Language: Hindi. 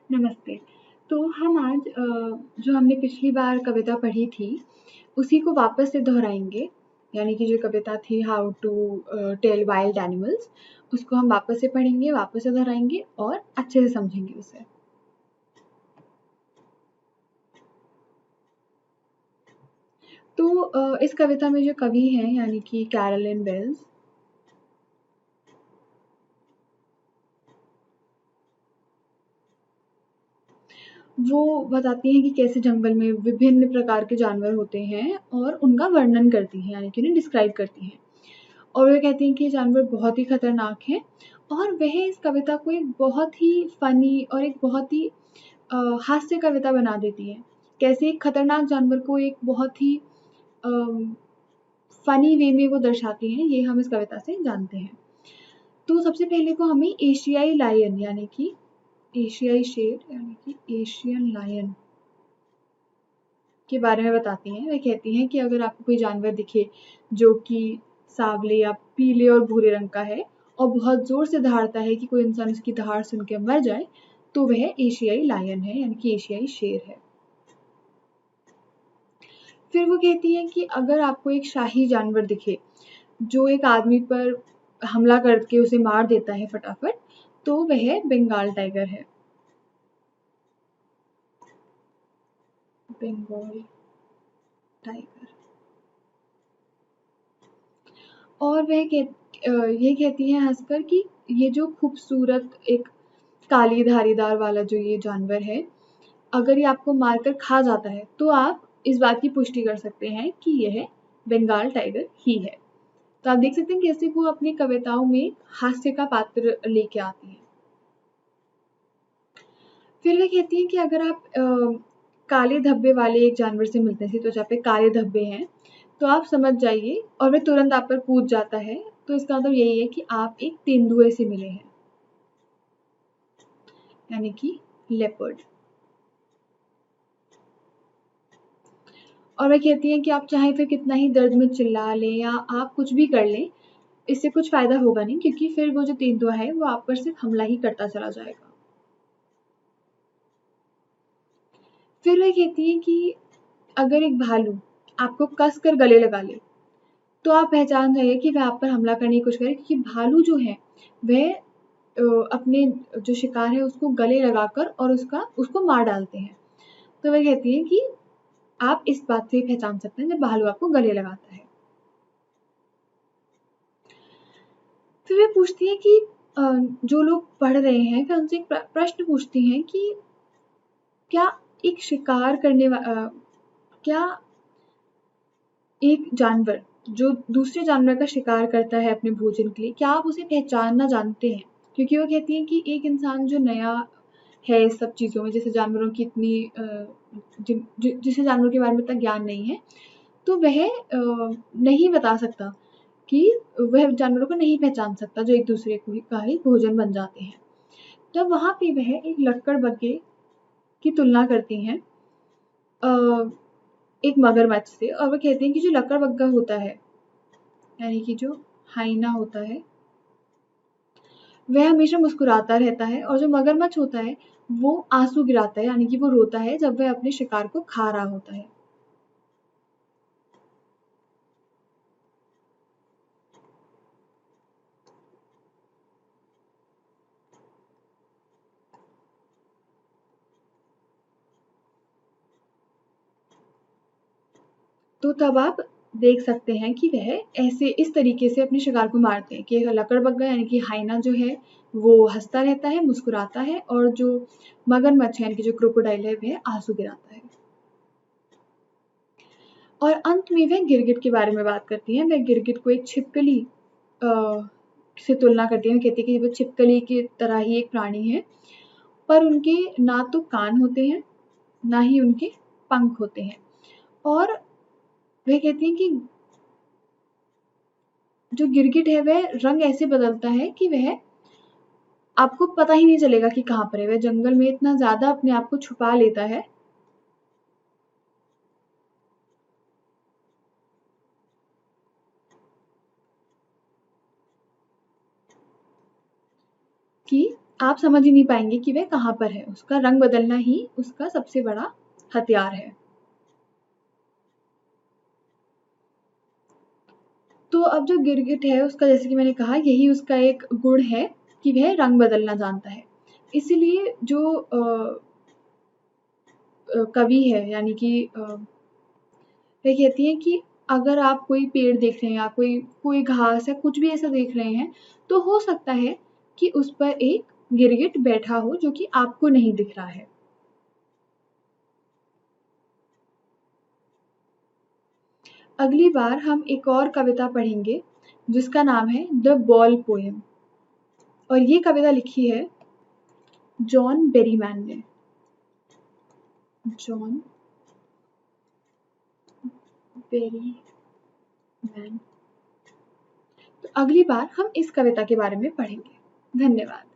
नमस्ते। तो हम आज जो हमने पिछली बार कविता पढ़ी थी, उसी को वापस से दोहराएँगे। यानी कि जो कविता थी how to tell wild animals, उसको हम वापस से पढ़ेंगे, वापस से दोहराएँगे और अच्छे से समझेंगे उसे। तो इस कविता में जो कवि हैं यानी कि कैरोलिन वेल्स, वो बताती हैं कि कैसे जंगल में विभिन्न प्रकार के जानवर होते हैं और उनका वर्णन करती हैं, यानी कि उन्हें डिस्क्राइब करती हैं। और वो कहती हैं कि ये जानवर बहुत ही खतरनाक हैं और वह इस कविता को एक बहुत ही फ़नी और एक बहुत ही हास्य कविता बना देती हैं। कैसे एक खतरनाक जानवर को एक बहुत ही फ़नी वे में वो दर्शाती हैं, ये हम इस कविता से जानते हैं। तो सबसे पहले तो हमें एशियाई लायन यानी कि एशियाई शेर यानी कि एशियन लायन के बारे में बताती हैं। वह कहती हैं कि अगर आपको कोई जानवर दिखे जो कि सांवले या पीले और भूरे रंग का है और बहुत ज़ोर से दहाड़ता है कि कोई इंसान उसकी दहाड़ सुन के मर जाए, तो वह एशियाई लायन है यानी कि एशियाई शेर है। फिर वो कहती हैं कि अगर आपको एक शाही जानवर दिखे, जो एक आदमी पर हमला करके उसे मार देता है फटाफट, तो वह बंगाल टाइगर है। बंगाल टाइगर। और ये कहती हैं हँसकर कि ये जो खूबसूरत एक काली धारीदार वाला जो ये जानवर है, अगर ये आपको मारकर खा जाता है, तो आप इस बात की पुष्टि कर सकते हैं कि यह बंगाल टाइगर ही है। तो आप देख सकते हैं कैसे वो अपनी कविताओं में हास्य का पात्र लेके आती हैं। फिर वे कहती हैं कि अगर आप काले धब्बे वाले एक जानवर से मिलते हैं, त्वचा पे काले धब्बे हैं, तो आप समझ जाइए और वह तुरंत आप पर कूद जाता है, तो इसका मतलब यही है कि आप एक तेंदुए से मिले हैं, यानी कि लेपर्ड। और वह कहती हैं कि आप चाहे फिर कितना ही दर्द में चिल्ला लें या आप कुछ भी कर लें, इससे कुछ फ़ायदा होगा नहीं क्योंकि फिर वो जो तेंदुआ है, वो आप पर सिर्फ़ हमला ही करता चला जाएगा। फिर वह कहती हैं कि अगर एक भालू आपको कस कर गले लगा ले, तो आप पहचान जाइए कि वह आप पर हमला करने की कोशिश करे क्योंकि भालू जो है, वह अपने जो शिकार है उसको गले लगाकर और उसको मार डालते हैं। तो वह कहती हैं कि आप इस बात से पहचान सकते हैं जब भालू आपको गले लगाता है। फिर वे पूछती हैं कि जो लोग पढ़ रहे हैं फिर उनसे एक प्रश्न पूछती हैं कि क्या एक शिकार क्या एक जानवर जो दूसरे जानवर का शिकार करता है अपने भोजन के लिए, क्या आप उसे पहचानना जानते हैं? क्योंकि वो कहती हैं कि एक इंसान जो नया है इस सब चीज़ों में, जैसे जानवरों की इतनी जिसे जानवरों के बारे में इतना ज्ञान नहीं है, तो वह नहीं बता सकता कि वह जानवरों को नहीं पहचान सकता जो एक दूसरे को का ही भोजन बन जाते हैं। तब वहाँ पे वह एक लक्कड़बग्घे की तुलना करती हैं अ, एक मगरमच्छ से और वो कहती हैं कि जो लकड़बग्घा होता है, यानी कि जो हाइना होता है, वह हमेशा मुस्कुराता रहता है और जो मगरमच्छ होता है, वो आँसू गिराता है, यानी कि वो रोता है जब वह अपने शिकार को खा रहा होता है। तो तब आप देख सकते हैं कि वह ऐसे इस तरीके से अपने शिकार को मारते हैं कि लकड़बग्घा यानी कि हाइना जो है, वो हँसता रहता है, मुस्कुराता है और जो मगरमच्छ है यानी कि जो क्रोकोडाइल है, वह आँसू गिराता है। और अंत में वह गिरगिट के बारे में बात करती हैं। वह गिरगिट को एक छिपकली अ, से तुलना करती हैं। कहती हैं कि वो छिपकली की तरह ही एक प्राणी है, पर उनके ना तो कान होते हैं, ना ही उनके पंख होते हैं। और वह कहती हैं कि जो गिरगिट है वह रंग ऐसे बदलता है कि वह आपको पता ही नहीं चलेगा कि कहाँ पर है। वह जंगल में इतना ज़्यादा अपने आप को छुपा लेता है कि आप समझ ही नहीं पाएंगे कि वह कहाँ पर है। उसका रंग बदलना ही उसका सबसे बड़ा हथियार है। तो अब जो गिरगिट है उसका, जैसे कि मैंने कहा, यही उसका एक गुण है कि वह रंग बदलना जानता है। इसीलिए जो कवि है, यानी कि वह कहती है कि अगर आप कोई पेड़ देख रहे हैं या कोई कोई घास या कुछ भी ऐसा देख रहे हैं, तो हो सकता है कि उस पर एक गिरगिट बैठा हो जो कि आपको नहीं दिख रहा है। अगली बार हम एक और कविता पढ़ेंगे जिसका नाम है द बॉल पोएम, और ये कविता लिखी है जॉन बेरीमैन ने। John Berryman. तो अगली बार हम इस कविता के बारे में पढ़ेंगे। धन्यवाद।